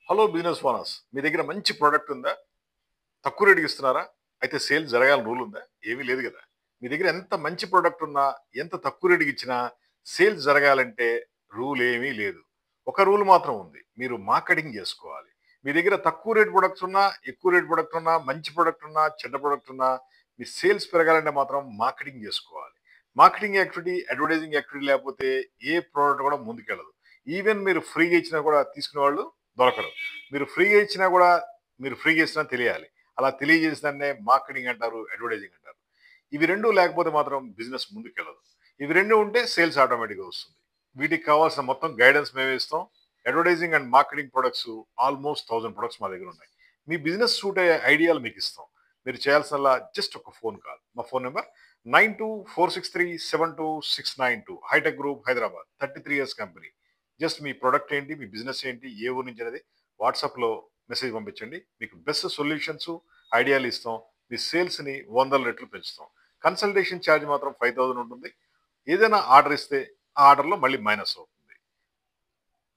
Hello business owners, మీ దగ్గర మంచి product ఉందా? తక్కువ రేటుకి ఇస్తున్నారా? అయితే సేల్ జరగాలని రూల్ ఉందా? ఏమీ లేదు కదా! మీ దగ్గర ఎంత మంచి ప్రోడక్ట్ ఉన్నా, ఎంత తక్కువ రేటుకి ఇచ్చినా సేల్స్ జరగాలంటే రూల్ ఏమీ లేదు. ఒక రూల్ మాత్రం ఉంది. మీరు మార్కెటింగ్ చేసుకోవాలి. మీ దగ్గర తక్కువ రేట్ ప్రొడక్ట్స్ ఉన్నా, ఎక్కువ రేట్ ప్రొడక్ట్ ఉన్నా, మంచి ప్రొడక్ట్ ఉన్నా, చెడ్డ ప్రొడక్ట్ ఉన్నా, మీ సేల్స్ పెరగాలంటే మాత్రం మార్కెటింగ్ చేసుకోవాలి. మార్కెటింగ్ యాక్టివిటీ, అడ్వర్టైజింగ్ యాక్టివిటీ లేకపోతే ఏ ప్రోడక్ట్ కూడా ముందుకెళ్ళదు. ఈవెన్ మీరు ఫ్రీగా ఇచ్చినా కూడా తీసుకునే వాళ్ళు దొరకరు. మీరు ఫ్రీగా ఇచ్చినా కూడా మీరు ఫ్రీగా ఇచ్చినా తెలియాలి. అలా తెలియజేసినన్నే మార్కెటింగ్ అంటారు, అడ్వర్టైజింగ్ అంటారు. ఇవి 2 లేకపోతే మాత్రం బిజినెస్ ముందుకెళ్ళదు. ఇవి 2 ఉంటే సేల్స్ ఆటోమేటిక్‌గా వస్తుంది. వీటికి కావాల్సిన మొత్తం గైడెన్స్ మేమే ఇస్తాం. Advertising and marketing products almost 1000 products మా దగ్గర ఉన్నాయి. మీ బిజినెస్ సూట్ అయ్యే ఐడియాలు మీకు ఇస్తాం. మీరు చేయాల్సిందల్లా జస్ట్ ఒక ఫోన్ కాల్. మా phone number 9246372692 hitech group Hyderabad. 33 years company. Just మీ ప్రొడక్ట్ ఏంటి? మీ బిజినెస్ ఏంటి? ఏ ఊరు నుంచి అనేది వాట్సాప్‌లో మెసేజ్ పంపించండి. మీకు బెస్ట్ సొల్యూషన్స్, ఐడియాలు ఇస్తాం. మీ సేల్స్‌ని వందల రెట్లు పెంచుతాం. కన్సల్టేషన్ ఛార్జ్ మాత్రం 5000 ఉంటుంది. ఏదైనా ఆర్డర్ ఇస్తే ఆ ఆర్డర్‌లో మళ్ళీ మైనస్ అవుతుంది.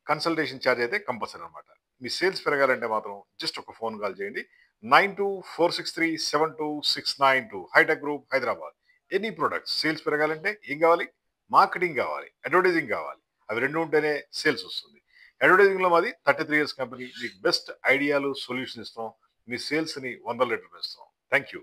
కన్సల్టేషన్ ఛార్జ్ అయితే కంపల్సరీ అనమాట. మీ సేల్స్ పెరగాలంటే మాత్రం జస్ట్ ఒక ఫోన్ కాల్ చేయండి. 9246372692 hitech group Hyderabad. Any products sales పెరగాలంటే ఏం కావాలి? మార్కెటింగ్ కావాలి, అడ్వర్టైజింగ్ కావాలి. అవి 2 ఉంటేనే సేల్స్ వస్తుంది. అడ్వర్టైజింగ్‌లో మాది 33 ఇయర్స్ కంపెనీ. మీకు బెస్ట్ ఐడియాలు, సొల్యూషన్ ఇస్తాం. మీ సేల్స్‌ని వందల రెట్లు పెంచుతాం. Thank you.